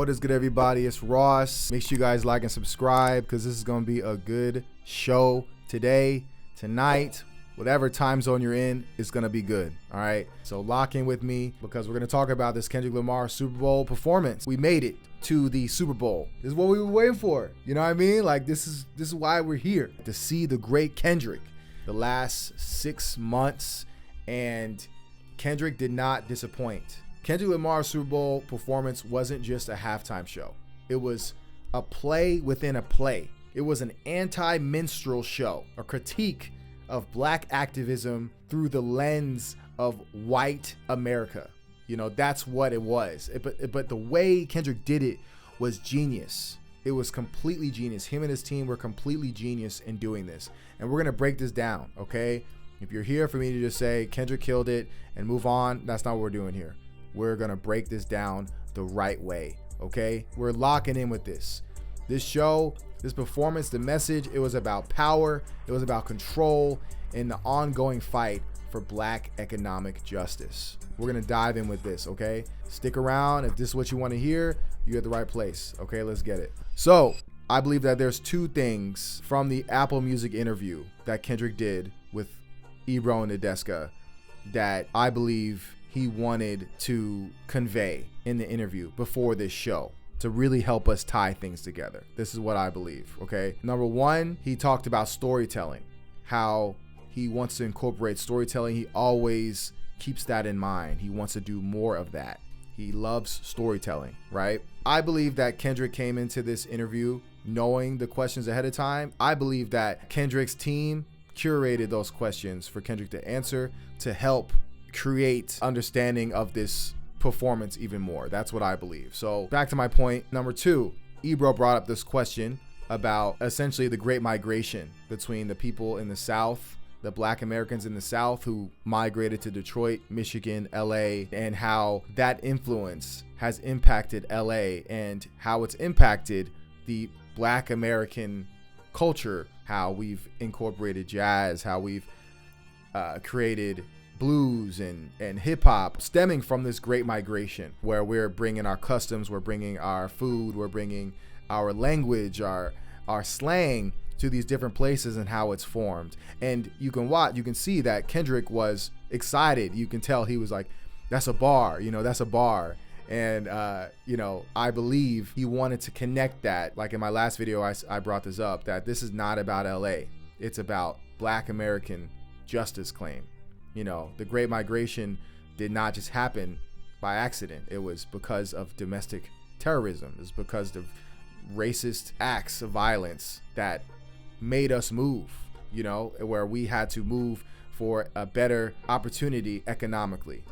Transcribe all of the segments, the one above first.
What is good, everybody? It's Ross. Make sure you guys like and subscribe because this is going to be a good show today, tonight, whatever time zone you're in, it's going to be good. All right. So lock in with me because we're going to talk about this Kendrick Lamar Super Bowl performance. We made it to the Super Bowl. This is what we were waiting for. You know what I mean? Like this is why we're here, to see the great Kendrick the last 6 months, and Kendrick did not disappoint. Kendrick Lamar's Super Bowl performance wasn't just a halftime show. It was a play within a play. It was an anti-minstrel show, a critique of black activism through the lens of white America. You know, that's what it was. But the way Kendrick did it was genius. It was completely genius. Him and his team were completely genius in doing this. And we're going to break this down, okay? If you're here for me to just say Kendrick killed it and move on, that's not what we're doing here. We're going to break this down the right way, okay? We're locking in with this. This show, this performance, the message, it was about power, it was about control, and the ongoing fight for black economic justice. We're going to dive in with this, okay? Stick around. If this is what you want to hear, you're at the right place, okay? Let's get it. So, I believe that there's two things from the Apple Music interview that Kendrick did with Ebro and Nadeska that I believe he wanted to convey in the interview before this show to really help us tie things together. This is what I believe, okay? Number one, he talked about storytelling, how he wants to incorporate storytelling. He always keeps that in mind. He wants to do more of that. He loves storytelling, right? I believe that Kendrick came into this interview knowing the questions ahead of time. I believe that Kendrick's team curated those questions for Kendrick to answer to help create understanding of this performance even more. That's what I believe. So back to my point. Number two, Ebro brought up this question about essentially the great migration between the people in the South, the black Americans in the South who migrated to Detroit, Michigan, LA, and how that influence has impacted LA and how it's impacted the black American culture, how we've incorporated jazz, how we've created blues and hip hop stemming from this great migration where we're bringing our customs, we're bringing our food, we're bringing our language, our slang to these different places and how it's formed. And you can see that Kendrick was excited. You can tell he was like, that's a bar, that's a bar. And, I believe he wanted to connect that. Like in my last video, I brought this up, that this is not about LA. It's about black American justice claim. The Great Migration did not just happen by accident. It was because of domestic terrorism. It was because of racist acts of violence that made us move, where we had to move for a better opportunity economically,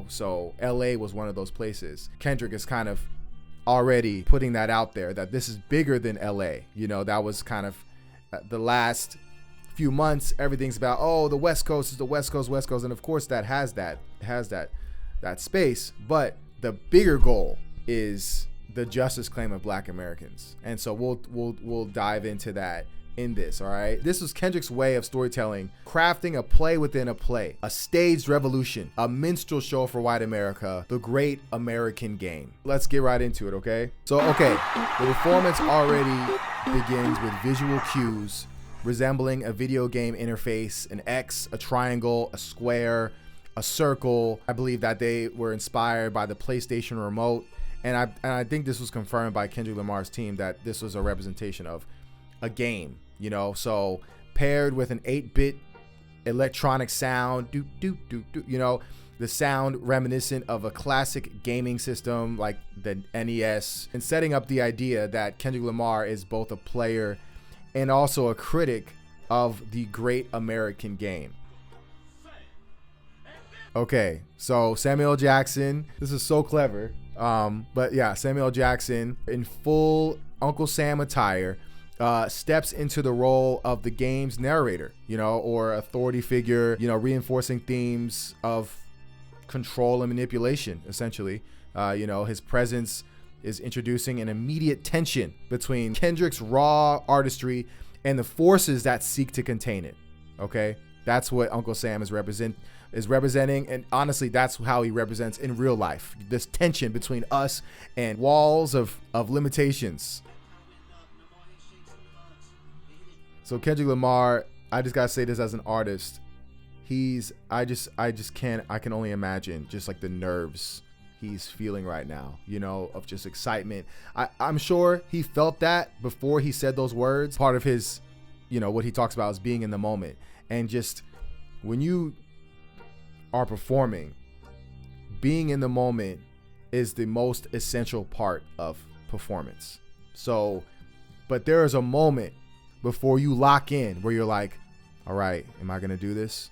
So LA was one of those places. Kendrick is kind of already putting that out there, that this is bigger than LA. That was kind of the last few months. Everything's about, the West Coast is the West Coast, and of course that has that space, but the bigger goal is the justice claim of black Americans. And so we'll dive into that in this. All right, this was Kendrick's way of storytelling, crafting a play within a play, a staged revolution, a minstrel show for white America, the great American game. Let's get right into it. Okay, the performance already begins with visual cues resembling a video game interface: an X, a triangle, a square, a circle. I believe that they were inspired by the PlayStation remote, and I think this was confirmed by Kendrick Lamar's team that this was a representation of a game, so paired with an 8-bit electronic sound, the sound reminiscent of a classic gaming system like the NES, and setting up the idea that Kendrick Lamar is both a player and also a critic of the great American game. Okay, so Samuel Jackson, this is so clever. But yeah, Samuel Jackson in full Uncle Sam attire steps into the role of the game's narrator, or authority figure, reinforcing themes of control and manipulation, essentially. His presence is introducing an immediate tension between Kendrick's raw artistry and the forces that seek to contain it. Okay, that's what Uncle Sam is is representing. And honestly, that's how he represents in real life. This tension between us and walls of limitations. So Kendrick Lamar, I just gotta say this as an artist. I can only imagine just like the nerves he's feeling right now, you know, of just excitement. I'm sure he felt that before he said those words. Part of his, you know, what he talks about is being in the moment. And just when you are performing, being in the moment is the most essential part of performance. So, but there is a moment before you lock in where you're like, all right, am I gonna do this?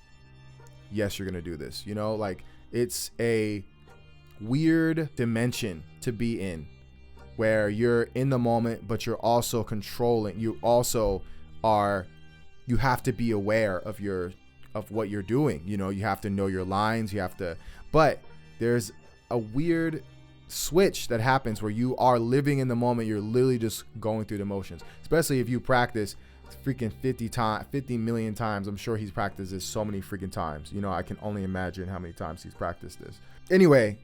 Yes, you're gonna do this. You know, like, it's a weird dimension to be in where you're in the moment, but you're also controlling. You have to be aware of what you're doing. You know, you have to know your lines. But there's a weird switch that happens where you are living in the moment. You're literally just going through the motions, especially if you practice freaking 50 million times. I'm sure he's practiced this so many freaking times. You know, I can only imagine how many times he's practiced this. Anyway,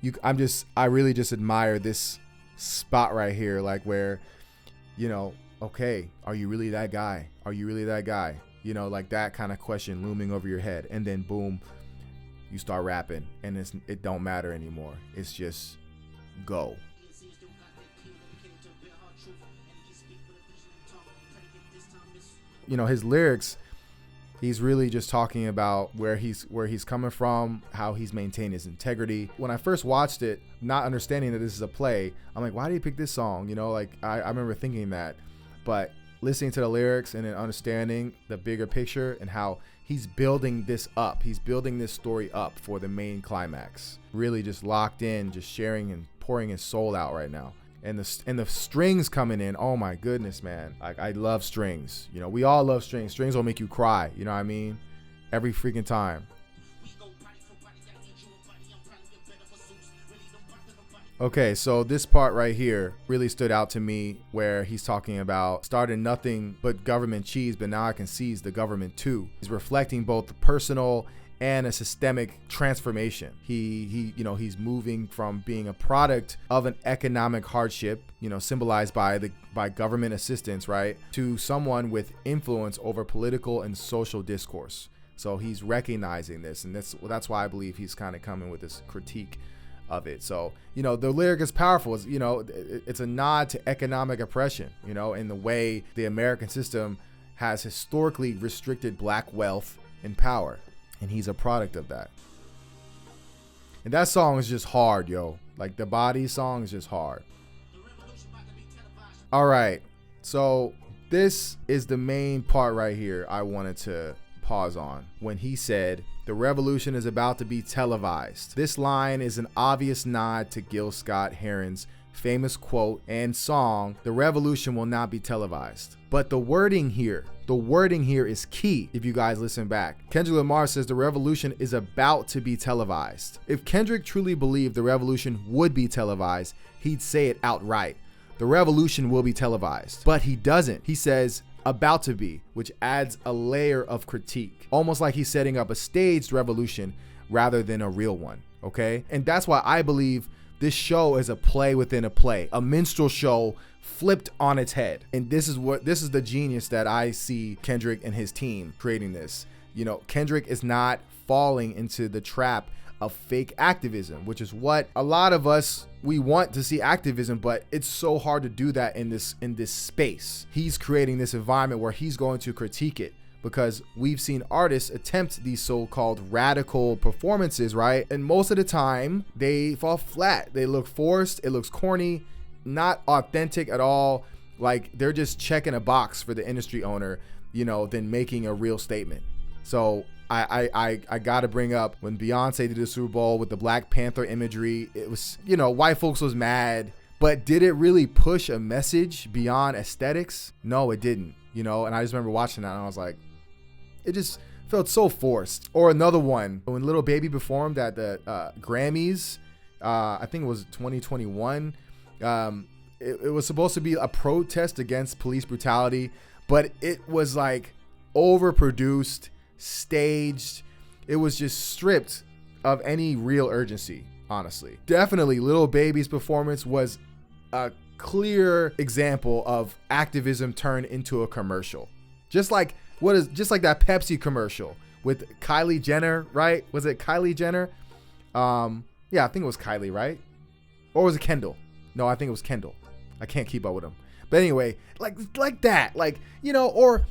I really just admire this spot right here, like where, you know, okay, are you really that guy? Are you really that guy? You know, like that kind of question looming over your head, and then boom, you start rapping, and it don't matter anymore. It's just go. You know, his lyrics, he's really just talking about where he's coming from, how he's maintained his integrity. When I first watched it, not understanding that this is a play, I'm like, why did he pick this song? You know, like I remember thinking that, but listening to the lyrics and then understanding the bigger picture and how he's building this up, he's building this story up for the main climax. Really just locked in, just sharing and pouring his soul out right now. And the strings coming in, oh my goodness, man. Like, I love strings. You know, we all love strings. Strings will make you cry, you know what I mean? Every freaking time. Okay, so this part right here really stood out to me, where he's talking about started nothing but government cheese, but now I can seize the government too. He's reflecting both the personal and a systemic transformation. He's moving from being a product of an economic hardship, you know, symbolized by government assistance, right, to someone with influence over political and social discourse. So he's recognizing this, and that's why I believe he's kind of coming with this critique of it. So, you know, the lyric is powerful. It's, you know, it's a nod to economic oppression, you know, in the way the American system has historically restricted black wealth and power. And he's a product of that. And that song is just hard, yo. Like, the Body song is just hard. All right. So this is the main part right here I wanted to pause on, when he said, the revolution is about to be televised. This line is an obvious nod to Gil Scott-Heron's famous quote and song, the revolution will not be televised. But the wording here is key. If you guys listen back, Kendrick Lamar says the revolution is about to be televised. If Kendrick truly believed the revolution would be televised, he'd say it outright. The revolution will be televised. But he doesn't. He says about to be, which adds a layer of critique, almost like he's setting up a staged revolution rather than a real one. Okay, and that's why I believe this show is a play within a play, a minstrel show flipped on its head. And this is the genius that I see Kendrick and his team creating this. You know, Kendrick is not falling into the trap of fake activism, which is what a lot of us, we want to see activism, but it's so hard to do that in this space. He's creating this environment where he's going to critique it, because we've seen artists attempt these so-called radical performances, right? And most of the time they fall flat. They look forced, it looks corny, not authentic at all. Like, they're just checking a box for the industry owner, you know, than making a real statement. So I gotta bring up when Beyonce did the Super Bowl with the Black Panther imagery. It was, you know, white folks was mad, but did it really push a message beyond aesthetics? No, it didn't, you know. And I just remember watching that and I was like, it just felt so forced. Or another one, when Lil Baby performed at the Grammys, I think it was 2021. It was supposed to be a protest against police brutality, but it was like overproduced, staged. It was just stripped of any real urgency, honestly. Definitely Lil Baby's performance was a clear example of activism turned into a commercial. Just like that Pepsi commercial with Kylie Jenner, right? Was it Kylie Jenner? Yeah, I think it was Kylie, right? Or was it Kendall? No, I think it was Kendall. I can't keep up with him. But anyway, like that, like, you know, or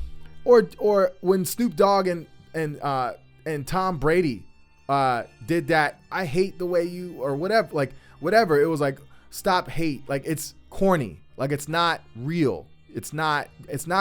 when Snoop Dogg and Tom Brady did that, I hate the way you, or whatever, like whatever. It was like, stop hate. Like, it's corny. Like, it's not real. It's not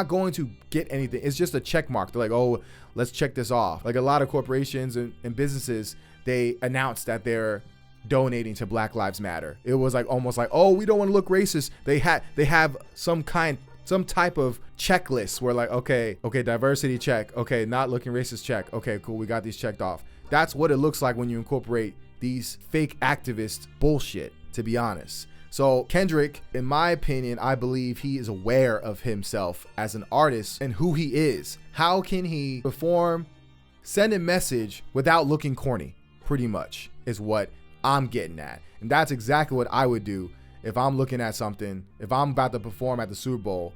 going to get anything. It's just a check mark. They're like, oh, let's check this off. Like a lot of corporations and businesses, they announce that they're donating to Black Lives Matter. It was like almost like, oh, we don't want to look racist. They have some type of checklist where like, okay, diversity check. Okay, not looking racist check. Okay, cool. We got these checked off. That's what it looks like when you incorporate these fake activist bullshit, to be honest. So Kendrick, in my opinion, I believe he is aware of himself as an artist and who he is. How can he perform, send a message without looking corny? Pretty much is what I'm getting at. And that's exactly what I would do if I'm looking at something, if I'm about to perform at the Super Bowl,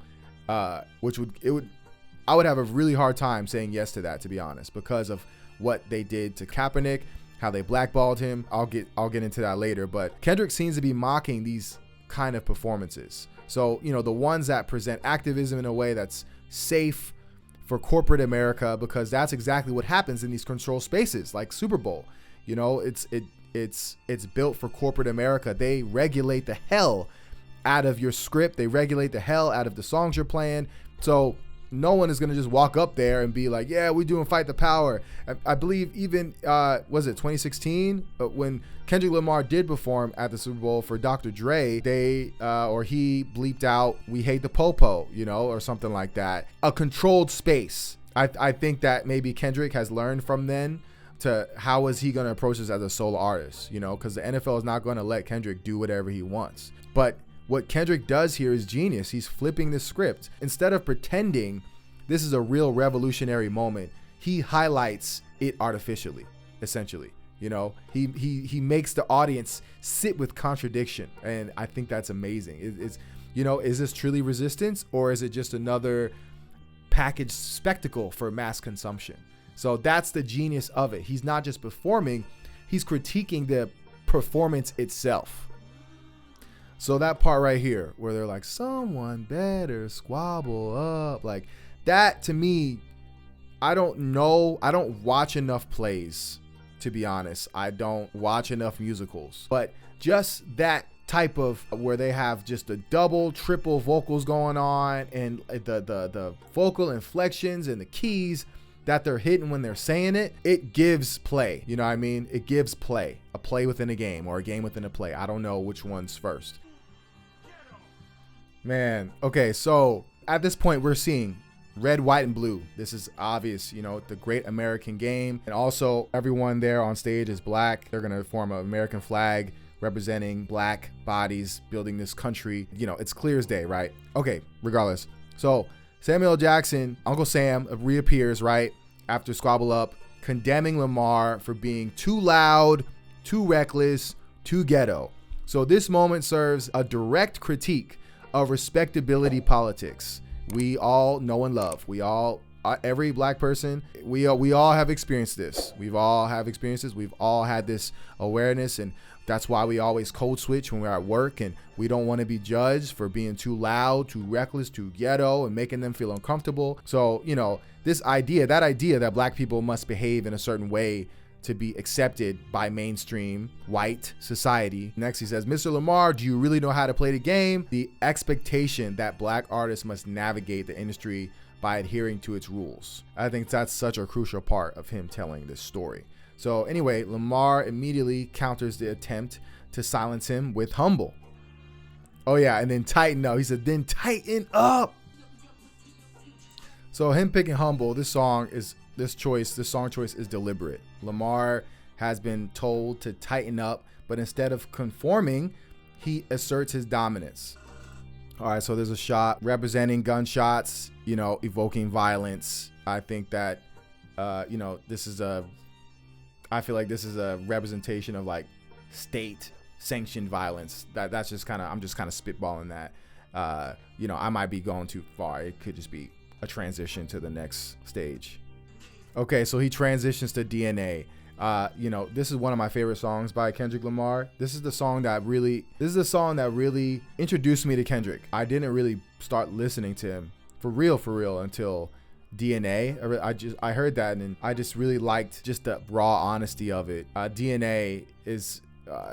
I would have a really hard time saying yes to that, to be honest, because of what they did to Kaepernick, how they blackballed him. I'll get into that later, but Kendrick seems to be mocking these kind of performances. So, you know, the ones that present activism in a way that's safe for corporate America, because that's exactly what happens in these controlled spaces like Super Bowl. You know, it's built for corporate America. They regulate the hell out of your script. They regulate the hell out of the songs you're playing. So no one is going to just walk up there and be like, yeah, we're doing Fight the Power. I believe even, was it 2016? When Kendrick Lamar did perform at the Super Bowl for Dr. Dre, he bleeped out, we hate the popo, you know, or something like that. A controlled space. I think that maybe Kendrick has learned from then to how is he going to approach this as a solo artist, you know, because the NFL is not going to let Kendrick do whatever he wants. But what Kendrick does here is genius. He's flipping the script. Instead of pretending this is a real revolutionary moment, he highlights it artificially, essentially. You know, he makes the audience sit with contradiction. And I think that's amazing. It's, you know, is this truly resistance, or is it just another packaged spectacle for mass consumption? So that's the genius of it. He's not just performing, he's critiquing the performance itself. So that part right here where they're like, someone better squabble up, like that, to me, I don't know. I don't watch enough plays, to be honest. I don't watch enough musicals, but just that type of where they have just the double, triple vocals going on, and the vocal inflections and the keys that they're hitting when they're saying it, it gives play. You know what I mean? It gives play, a play within a game or a game within a play. I don't know which one's first. Man, okay, so at this point we're seeing red, white, and blue. This is obvious, you know, the great American game. And also everyone there on stage is black. They're gonna form an American flag representing black bodies building this country. You know, it's clear as day, right? Okay, regardless. So Samuel L. Jackson, Uncle Sam, reappears right after Squabble Up, condemning Lamar for being too loud, too reckless, too ghetto. So this moment serves a direct critique of respectability politics. We all know and love. We all, every black person, we all have experienced this. We've all have experiences. We've all had this awareness, and that's why we always code switch when we're at work, and we don't want to be judged for being too loud, too reckless, too ghetto, and making them feel uncomfortable. So, you know, that idea that black people must behave in a certain way to be accepted by mainstream white society. Next, he says, Mr. Lamar, do you really know how to play the game? The expectation that black artists must navigate the industry by adhering to its rules. I think that's such a crucial part of him telling this story. So anyway, Lamar immediately counters the attempt to silence him with Humble. Oh yeah, and then tighten up. He said, then tighten up. So him picking Humble, this song choice is deliberate. Lamar has been told to tighten up, but instead of conforming, he asserts his dominance. All right, so there's a shot representing gunshots, you know, evoking violence. I think that, you know, this is I feel like this is a representation of like state sanctioned violence. That's just kind of, I'm just kind of spitballing that. You know, I might be going too far. It could just be a transition to the next stage. Okay, so he transitions to DNA. You know, this is one of my favorite songs by Kendrick Lamar. This is the song that really introduced me to Kendrick. I didn't really start listening to him for real until DNA. I heard that, and I just really liked just the raw honesty of it. DNA is,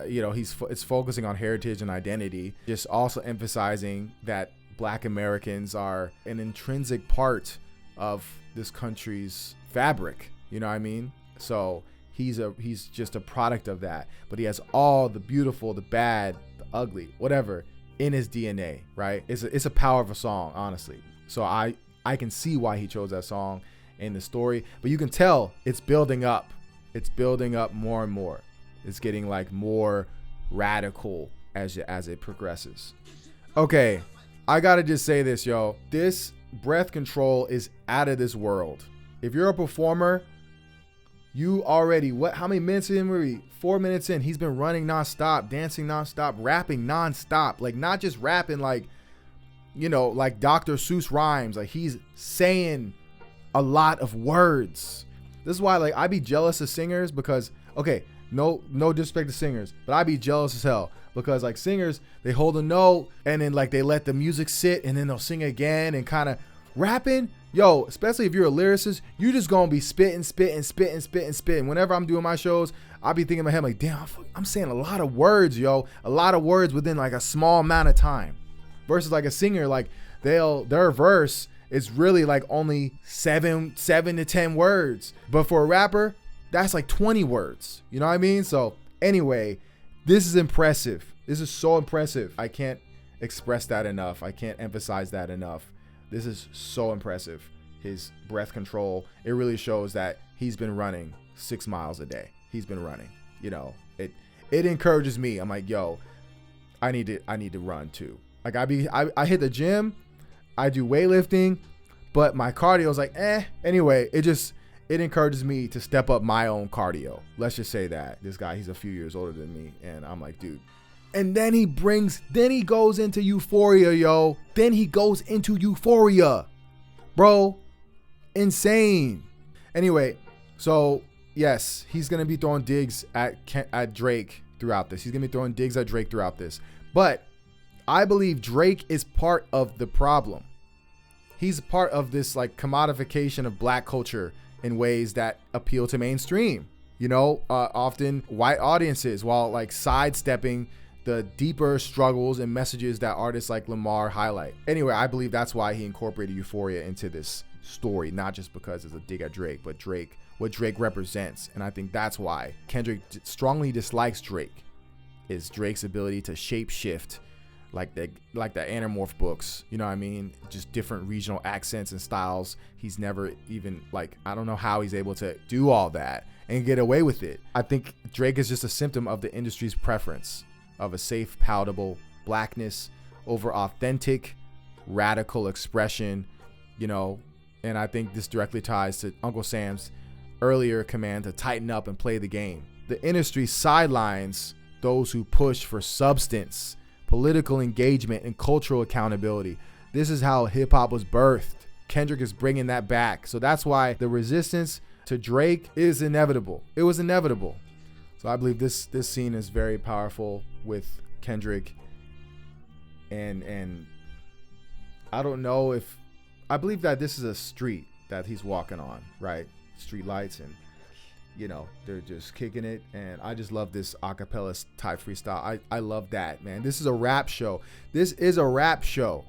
you know, it's focusing on heritage and identity, just also emphasizing that Black Americans are an intrinsic part of this country's fabric. You know what I mean? So he's just a product of that, but he has all the beautiful, the bad, the ugly, whatever in his DNA, right? It's a powerful song, honestly. So I can see why he chose that song in the story, but you can tell it's building up. It's building up more and more. It's getting like more radical as it progresses. Okay, I gotta just say this, yo. This breath control is out of this world. If you're a performer, you already, how many minutes in? We're 4 minutes in. He's been running nonstop, dancing nonstop, rapping nonstop. Like, not just rapping like, you know, like Dr. Seuss rhymes. Like, he's saying a lot of words. This is why, like, I be jealous of singers because, okay, no disrespect to singers, but I be jealous as hell because, like, singers, they hold a note and then, like, they let the music sit and then they'll sing again and kind of rapping. Yo, especially if you're a lyricist, you just gonna be spitting. Whenever I'm doing my shows, I'll be thinking in my head, like, damn, I'm saying a lot of words, yo. A lot of words within, like, a small amount of time. Versus, like, a singer, like, their verse is really, like, only 7 to 10 words. But for a rapper, that's, like, 20 words. You know what I mean? So, anyway, this is impressive. This is so impressive. I can't express that enough. I can't emphasize that enough. This is so impressive. His breath control, it really shows that he's been running 6 miles a day. He's been running, you know, it encourages me. I'm like, yo, I need to run too. Like, I hit the gym, I do weightlifting, but my cardio is like, anyway, it encourages me to step up my own cardio. Let's just say that this guy, he's a few years older than me. And I'm like, dude. And then he goes into Euphoria, yo. Then he goes into Euphoria, bro. Insane. Anyway, so yes, he's going to be throwing digs at Drake throughout this. He's going to be throwing digs at Drake throughout this. But I believe Drake is part of the problem. He's part of this, like, commodification of black culture in ways that appeal to mainstream, you know, often white audiences, while, like, sidestepping the deeper struggles and messages that artists like Lamar highlight. Anyway, I believe that's why he incorporated Euphoria into this story, not just because it's a dig at Drake, but what Drake represents. And I think that's why Kendrick strongly dislikes Drake, is Drake's ability to shape shift like the Anamorph books, you know what I mean? Just different regional accents and styles. He's never even, like, I don't know how he's able to do all that and get away with it. I think Drake is just a symptom of the industry's preference of a safe, palatable blackness over authentic, radical expression, you know. And I think this directly ties to Uncle Sam's earlier command to tighten up and play the game. The industry sidelines those who push for substance, political engagement, and cultural accountability. This is how hip hop was birthed. Kendrick is bringing that back. So that's why the resistance to Drake is inevitable. It was inevitable. So I believe this scene is very powerful with Kendrick. And I don't know if, I believe that this is a street that he's walking on, right? Street lights, and, you know, they're just kicking it. And I just love this acapella type freestyle. I love that, man. This is a rap show. This is a rap show.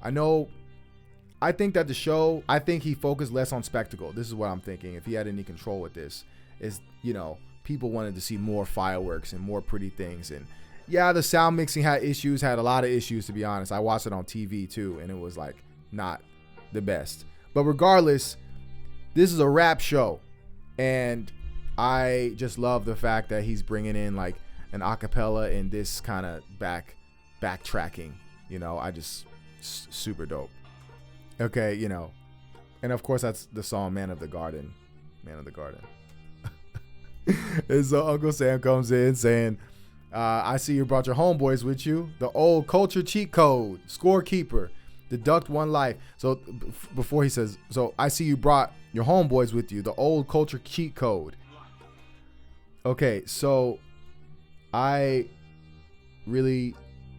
I think that the show, I think he focused less on spectacle. This is what I'm thinking. If he had any control with this, is, you know, people wanted to see more fireworks and more pretty things. And yeah, the sound mixing had a lot of issues, to be honest. I watched it on TV too, and it was like not the best. But regardless, this is a rap show, and I just love the fact that he's bringing in like an acapella and this kind of backtracking. You know, I just super dope. Okay, you know, and of course that's the song "Man of the Garden." Man of the Garden. And so Uncle Sam comes in saying, I see you brought your homeboys with you. The old culture cheat code, scorekeeper, deduct one life. So before he says, so I see you brought your homeboys with you, the old culture cheat code. Okay, so I really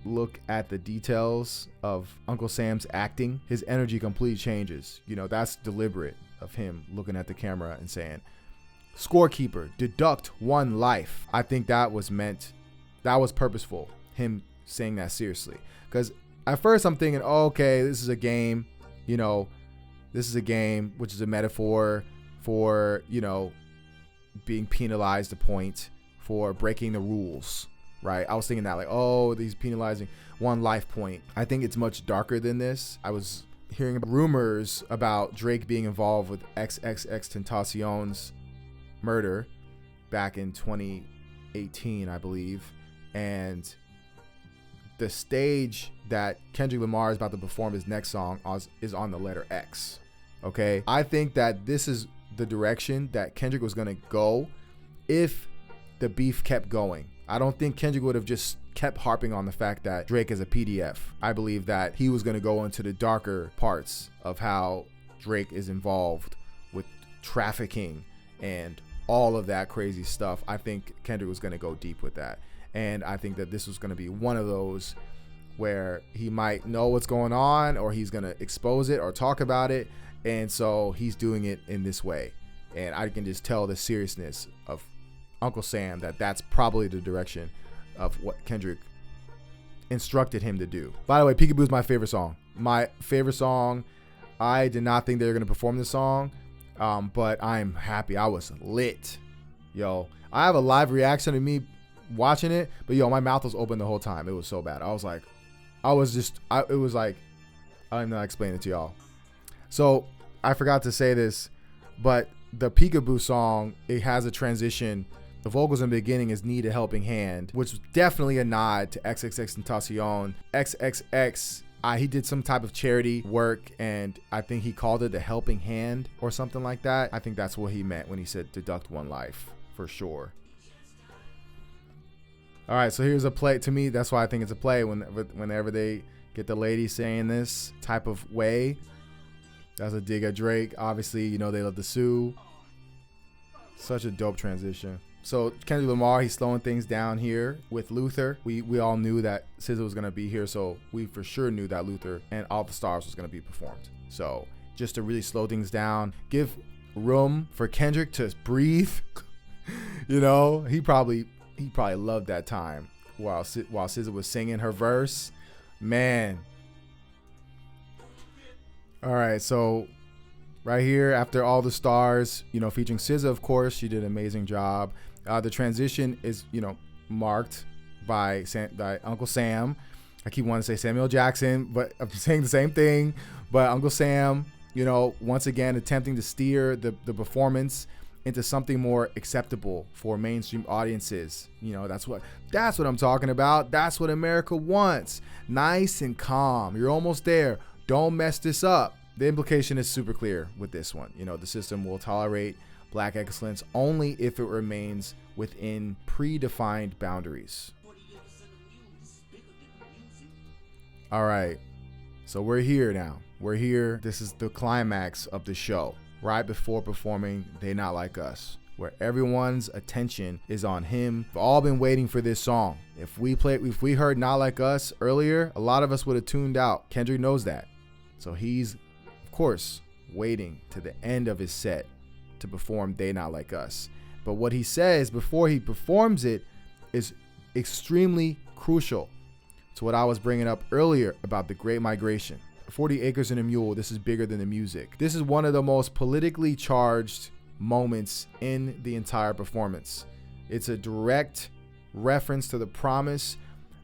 look at the details of Uncle Sam's acting. His energy completely changes. You know, that's deliberate of him looking at the camera and saying, scorekeeper, deduct one life. I think that was meant, that was purposeful, him saying that seriously. Because at first I'm thinking, oh, okay, this is a game, you know, this is a game, which is a metaphor for, you know, being penalized a point for breaking the rules, right? I was thinking that, like, oh, he's penalizing one life point. I think it's much darker than this. I was hearing about rumors about Drake being involved with XXXTentacion's murder back in 2018, I believe. And the stage that Kendrick Lamar is about to perform his next song is on the letter X. Okay? I think that this is the direction that Kendrick was going to go if the beef kept going. I don't think Kendrick would have just kept harping on the fact that Drake is a PDF. I believe that he was going to go into the darker parts of how Drake is involved with trafficking and all of that crazy stuff. I think Kendrick was going to go deep with that. And I think that this was going to be one of those where he might know what's going on, or he's going to expose it or talk about it. And so he's doing it in this way. And I can just tell the seriousness of Uncle Sam that that's probably the direction of what Kendrick instructed him to do. By the way, Peekaboo is my favorite song. My favorite song. I did not think they were going to perform this song, but I'm happy. I was lit. Yo, I have a live reaction to me watching it, but yo, my mouth was open the whole time. It was so bad. I was like, it was like, I'm not explaining it to y'all. So I forgot to say this, but the Peekaboo song, it has a transition. The vocals in the beginning is Need a Helping Hand, which was definitely a nod to XXXTentacion. XXX, he did some type of charity work, and I think he called it the Helping Hand or something like that. I think that's what he meant when he said deduct one life, for sure. All right, so here's a play. To me, that's why I think it's a play. Whenever they get the lady saying this type of way, that's a dig at Drake. Obviously, you know, they love to sue. Such a dope transition. So Kendrick Lamar, he's slowing things down here with Luther. We all knew that SZA was going to be here, so we for sure knew that Luther and All the Stars was going to be performed. So just to really slow things down, give room for Kendrick to breathe. You know, he probably loved that time while SZA was singing her verse. Man. All right, so right here, after All the Stars, you know, featuring SZA, of course, she did an amazing job. The transition is, you know, marked by Uncle Sam. I keep wanting to say Samuel Jackson, but I'm saying the same thing. But Uncle Sam, you know, once again attempting to steer the performance into something more acceptable for mainstream audiences. You know, that's what I'm talking about. That's what America wants. Nice and calm. You're almost there. Don't mess this up. The implication is super clear with this one. You know, the system will tolerate black excellence only if it remains within predefined boundaries. All right, so we're here now. We're here. This is the climax of the show, right before performing They Not Like Us, where everyone's attention is on him. We've all been waiting for this song. If we heard Not Like Us earlier, a lot of us would have tuned out. Kendrick knows that. So he's, of course, waiting to the end of his set to perform They Not Like Us. But what he says before he performs it is extremely crucial to what I was bringing up earlier about the Great Migration. 40 Acres and a Mule, this is bigger than the music. This is one of the most politically charged moments in the entire performance. It's a direct reference to the promise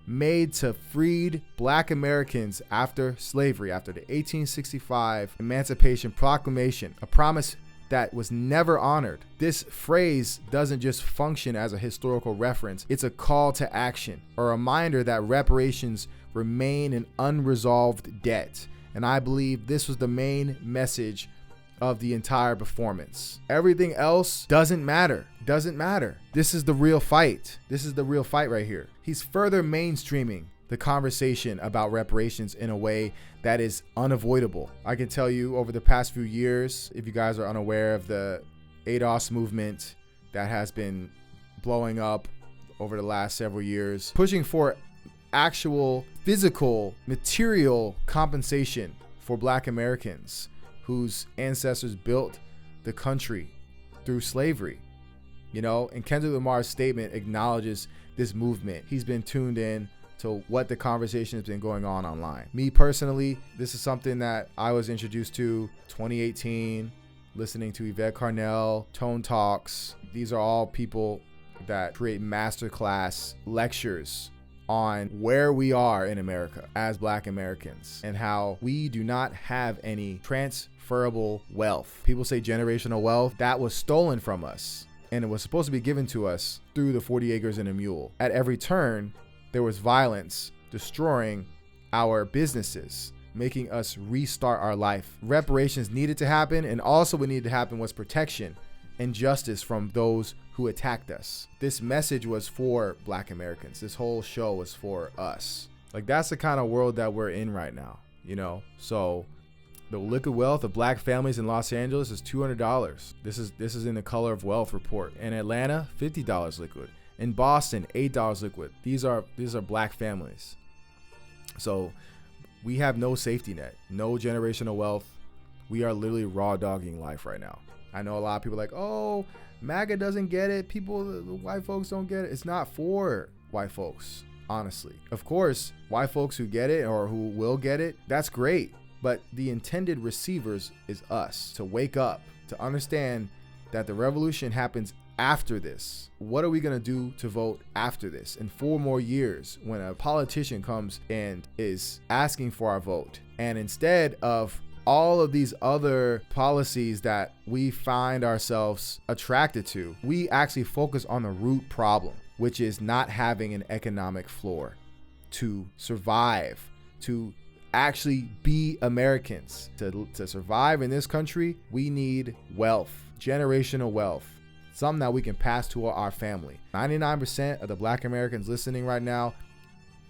made to freed black Americans after slavery, after the 1865 Emancipation Proclamation, a promise that was never honored. This phrase doesn't just function as a historical reference, it's a call to action, a reminder that reparations remain an unresolved debt. And I believe this was the main message of the entire performance. Everything else doesn't matter. doesn't matter. This is the real fight. This is the real fight right here. He's further mainstreaming the conversation about reparations in a way that is unavoidable. I can tell you over the past few years, if you guys are unaware of the ADOS movement that has been blowing up over the last several years, pushing for actual physical material compensation for Black Americans whose ancestors built the country through slavery. You know, and Kendrick Lamar's statement acknowledges this movement. He's been tuned in to what the conversation has been going on online. Me personally, this is something that I was introduced to 2018, listening to Yvette Carnell, Tone Talks. These are all people that create masterclass lectures on where we are in America as Black Americans and how we do not have any transferable wealth. People say generational wealth. That was stolen from us, and it was supposed to be given to us through the 40 Acres and a Mule. At every turn, there was violence, destroying our businesses, making us restart our life. Reparations needed to happen, and also what needed to happen was protection and justice from those who attacked us. This message was for Black Americans. This whole show was for us. Like, that's the kind of world that we're in right now, you know? So the liquid wealth of Black families in Los Angeles is $200. This is in the Color of Wealth report. In Atlanta, $50 liquid. In Boston, $8 liquid. These are Black families. So we have no safety net, no generational wealth. We are literally raw dogging life right now. I know a lot of people are like, oh, MAGA doesn't get it. People, the white folks don't get it. It's not for white folks, honestly. Of course, white folks who get it or who will get it, that's great. But the intended receivers is us, to wake up, to understand that the revolution happens after this. What are we going to do to vote after this? In 4 more years, when a politician comes and is asking for our vote, and instead of all of these other policies that we find ourselves attracted to, we actually focus on the root problem, which is not having an economic floor to survive, to actually be Americans. To survive in this country, we need wealth, generational wealth, something that we can pass to our family. 99% of the Black Americans listening right now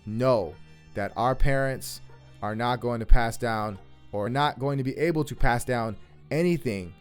know that our parents are not going to pass down or not going to be able to pass down anything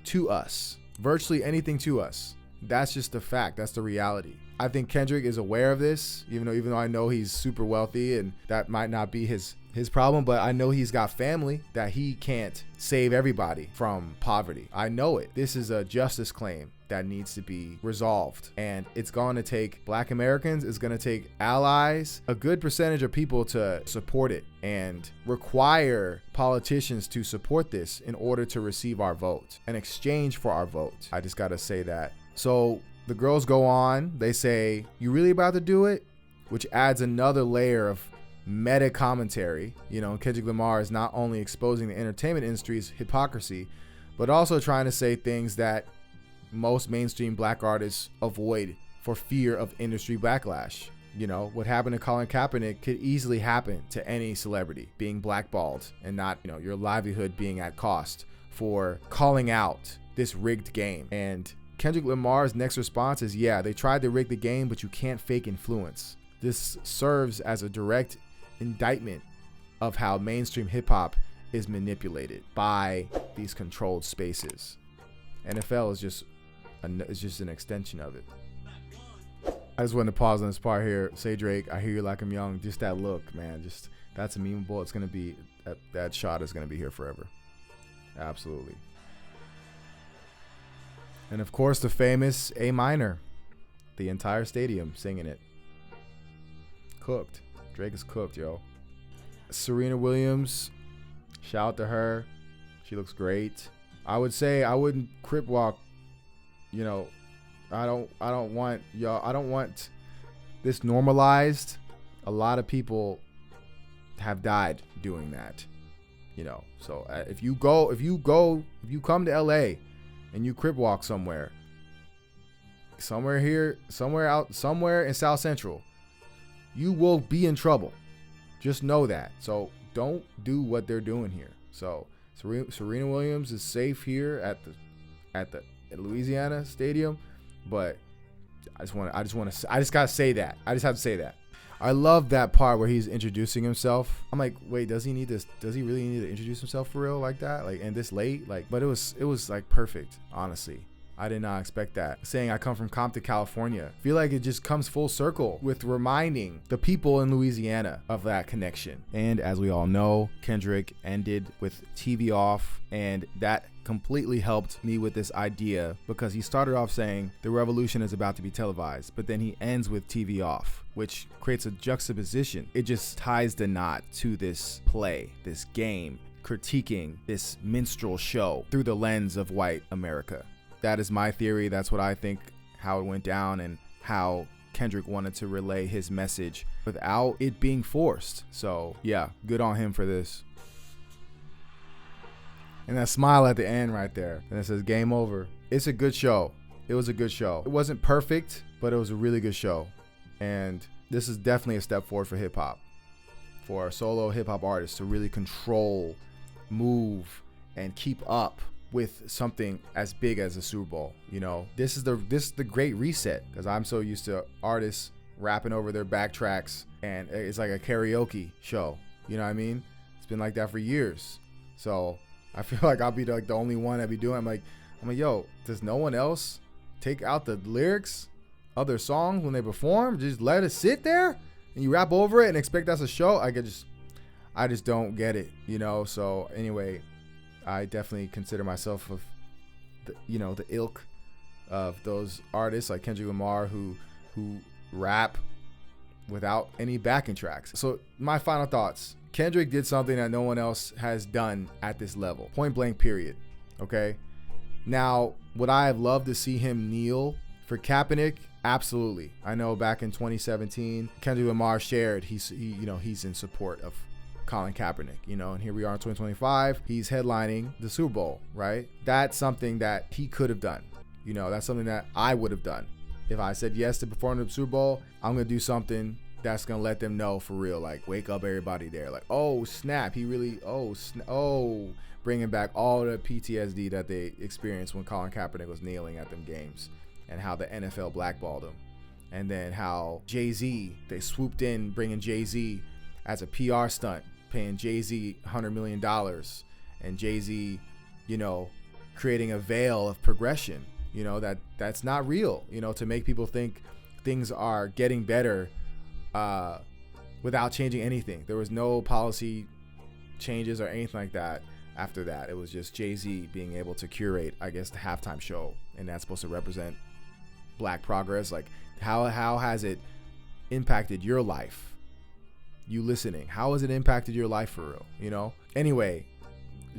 to us, virtually anything to us. That's just the fact. That's the reality. I think Kendrick is aware of this, even though I know he's super wealthy and that might not be his problem, but I know he's got family that he can't save everybody from poverty. I know it. This is a justice claim that needs to be resolved, and it's going to take Black Americans, it's going to take allies, a good percentage of people to support it and require politicians to support this in order to receive our vote, in exchange for our vote. I just got to say that. So the girls go on, they say, "You really about to do it?" Which adds another layer of meta commentary. You know, Kendrick Lamar is not only exposing the entertainment industry's hypocrisy, but also trying to say things that most mainstream Black artists avoid for fear of industry backlash. You know, what happened to Colin Kaepernick could easily happen to any celebrity being blackballed and not, you know, your livelihood being at cost for calling out this rigged game. And Kendrick Lamar's next response is, yeah, they tried to rig the game, but you can't fake influence. This serves as a direct indictment of how mainstream hip hop is manipulated by these controlled spaces. NFL is just an extension of it. I just wanted to pause on this part here. Say, Drake, I hear you like I'm young. Just that look, man. Just, that's a memeable. It's gonna be that shot is gonna be here forever. Absolutely. And of course, the famous A minor, the entire stadium singing it. Cooked. Drake is cooked, yo. Serena Williams, shout out to her. She looks great. I would say I wouldn't crip walk. You know, I don't want this normalized. A lot of people have died doing that. You know, so if you come to LA and you crip walk somewhere in South Central, you will be in trouble. Just know that. So don't do what they're doing here. So Serena Williams is safe here at Louisiana Stadium. but I just gotta say that. I just have to say that. I love that part where he's introducing himself. I'm like, wait, does he really need to introduce himself for real like that? Like, and this late? Like, but it was like perfect, honestly. I did not expect that. Saying I come from Compton, California. I feel like it just comes full circle with reminding the people in Louisiana of that connection. And as we all know, Kendrick ended with TV off, and that completely helped me with this idea, because he started off saying the revolution is about to be televised, but then he ends with TV off, which creates a juxtaposition. It just ties the knot to this play, this game, critiquing this minstrel show through the lens of white America. That is my theory. That's what I think, how it went down, and how Kendrick wanted to relay his message without it being forced. So yeah, good on him for this. And that smile at the end right there, and it says game over. It's a good show. It was a good show. It wasn't perfect, but it was a really good show. And this is definitely a step forward for hip hop, for a solo hip hop artist to really control, move, and keep up with something as big as a Super Bowl. You know, this is the great reset, because I'm so used to artists rapping over their backtracks, and it's like a karaoke show. You know what I mean? It's been like that for years. So I feel like I'll be like the only one that be doing. I'm like, yo, does no one else take out the lyrics of their songs when they perform? Just let it sit there and you rap over it and expect that's a show? I just don't get it, you know? So anyway, I definitely consider myself of the ilk of those artists like Kendrick Lamar who rap without any backing tracks. So my final thoughts. Kendrick did something that no one else has done at this level. Point blank, period. Okay? Now, would I have loved to see him kneel for Kaepernick? Absolutely. I know back in 2017, Kendrick Lamar shared he's in support of Colin Kaepernick, and here we are in 2025. He's headlining the Super Bowl, right? That's something that he could have done. That's something that I would have done. If I said yes to performing at the Super Bowl, I'm going to do something that's going to let them know for real, like wake up everybody there. Like, oh, snap. He really, bringing back all the PTSD that they experienced when Colin Kaepernick was kneeling at them games, and how the NFL blackballed him. And then how Jay-Z, they swooped in, bringing Jay-Z as a PR stunt, paying Jay-Z $100 million, and Jay-Z, creating a veil of progression, that's not real, to make people think things are getting better without changing anything. There was no policy changes or anything like that after that. It was just Jay-Z being able to curate, I guess, the halftime show, and that's supposed to represent Black progress. Like, how has it impacted your life? You listening, how has it impacted your life for real? Anyway,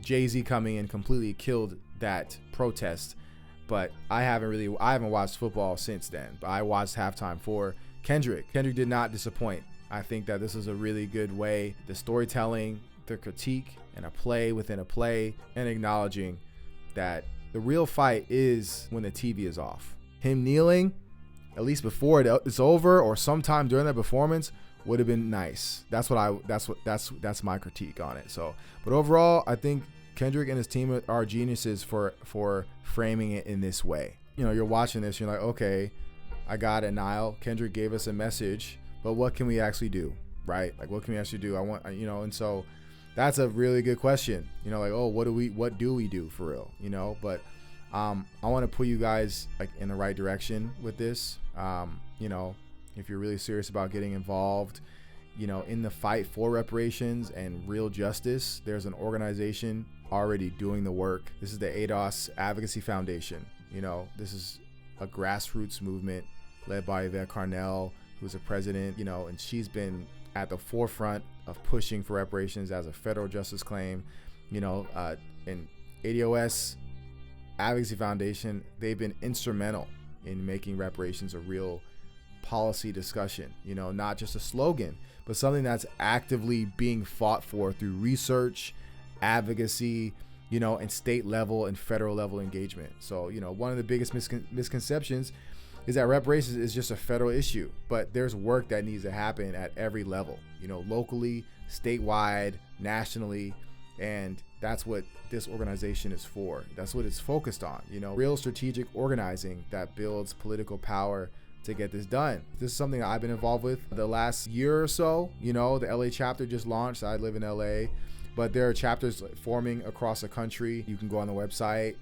Jay-Z coming and completely killed that protest. But I haven't watched football since then, but I watched halftime for Kendrick. Kendrick did not disappoint. I think that this is a really good way, the storytelling, the critique, and a play within a play, and acknowledging that the real fight is when the TV is off. Him kneeling, at least before it's over or sometime during that performance, would have been nice. That's my critique on it. So, but overall, I think Kendrick and his team are geniuses for framing it in this way. You're watching this, you're like, okay, I got it, Nile. Kendrick gave us a message, but what can we actually do, right? Like, what can we actually do? And so that's a really good question. Like, oh, what do we do for real? But I want to put you guys like in the right direction with this. If you're really serious about getting involved, in the fight for reparations and real justice, there's an organization already doing the work. This is the ADOS Advocacy Foundation. This is a grassroots movement led by Yvette Carnell, who's a president, and she's been at the forefront of pushing for reparations as a federal justice claim. And ADOS Advocacy Foundation, they've been instrumental in making reparations a real policy discussion, not just a slogan, but something that's actively being fought for through research, advocacy, and state level and federal level engagement. So, one of the biggest misconceptions is that reparations is just a federal issue, but there's work that needs to happen at every level, locally, statewide, nationally, And that's what this organization is for. That's what it's focused on, you know, real strategic organizing that builds political power to get this done. This is something that I've been involved with the last year or so. You know, the LA chapter just launched. I live in LA, but there are chapters forming across the country. You can go on the website,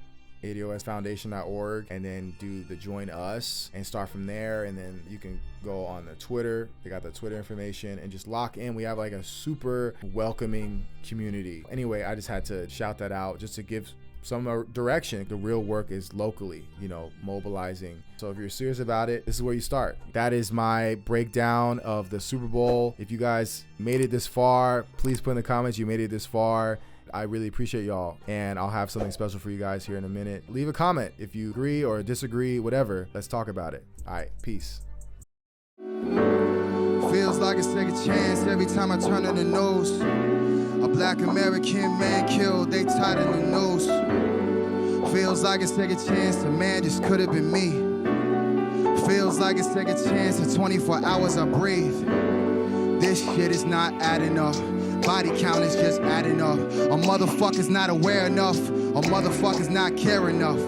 ADOSFoundation.org, and then do the join us and start from there. And then you can go on the Twitter. They got the Twitter information and just lock in. We have like a super welcoming community. Anyway, I just had to shout that out just to give some direction. The real work is locally, you know, mobilizing. So if you're serious about it, this is where you start. That is my breakdown of the Super Bowl. If you guys made it this far, please put in the comments you made it this far. I really appreciate y'all, and I'll have something special for you guys here in a minute. Leave a comment if you agree or disagree, whatever. Let's talk about it. All right, peace. Feels like a second chance every time I turn on the news. A black American man killed, they tied in the noose. Feels like a second chance, a man just could have been me. Feels like a second chance, in 24 hours I breathe. This shit is not adding up. Body count is just adding up. A motherfucker's not aware enough. A motherfucker's not care enough.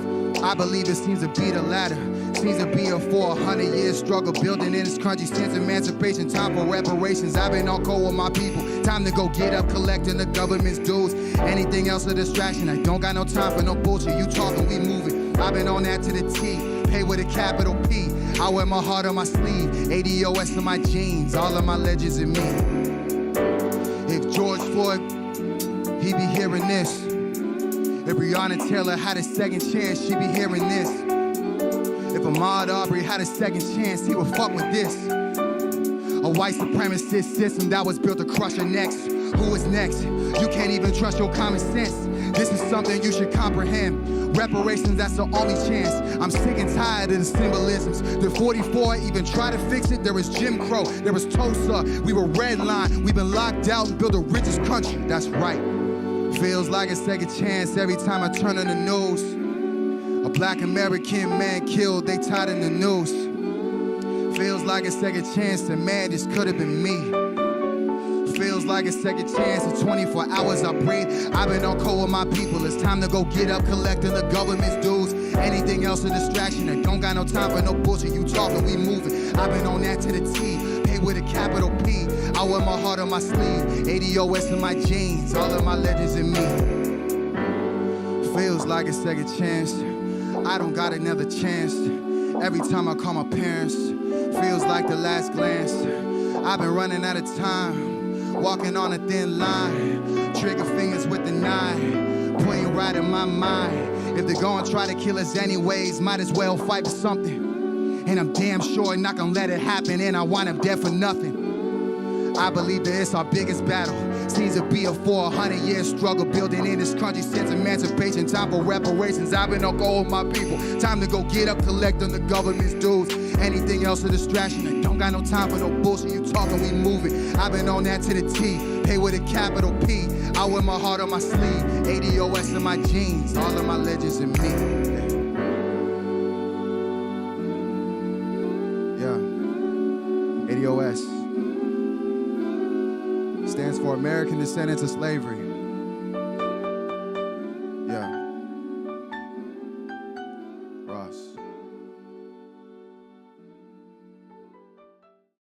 I believe it seems to be the latter. Seems to be a 400-year struggle building in this country since emancipation. Time for reparations. I've been on call with my people. Time to go get up, collecting the government's dues. Anything else a distraction. I don't got no time for no bullshit. You talking, we moving. I've been on that to the T. Pay with a capital P. I wear my heart on my sleeve. ADOS in my jeans. All of my legends in me. If George Floyd, he be hearing this. If Breonna Taylor had a second chance, she be hearing this. If Ahmaud Arbery had a second chance, he would fuck with this. A white supremacist system that was built to crush your necks. Who is next? You can't even trust your common sense. This is something you should comprehend. Reparations, that's the only chance. I'm sick and tired of the symbolisms. Did 44 even try to fix it? There was Jim Crow, there was Tulsa. We were redlined, we've been locked out and built the richest country. That's right. Feels like a second chance every time I turn on the news. A black American man killed, they tied in the noose. Feels like a second chance, a man just could have been me. Feels like a second chance, in 24 hours I breathe. I've been on call with my people. It's time to go get up, collecting the government's dues. Anything else a distraction. I don't got no time for no bullshit. You talking, we moving. I've been on that to the T. Pay with a capital P. I wear my heart on my sleeve. ADOS in my jeans. All of my legends in me. Feels like a second chance. I don't got another chance. Every time I call my parents, feels like the last glance. I've been running out of time, walking on a thin line. Trigger fingers with the knife, pointing right in my mind. If they're gonna try to kill us anyways, might as well fight for something. And I'm damn sure not gonna let it happen, and I wind up dead for nothing. I believe that it's our biggest battle. Seems to be a 400-year struggle building in this country since emancipation. Time for reparations. I've been on call with my people. Time to go get up, collect on the government's dues. Anything else a distraction. I don't got no time for no bullshit. You talking, we moving. I've been on that to the T. Pay with a capital P. I wear my heart on my sleeve. ADOS in my jeans. All of my legends in me. Yeah. ADOS stands for American Descendants of Slavery.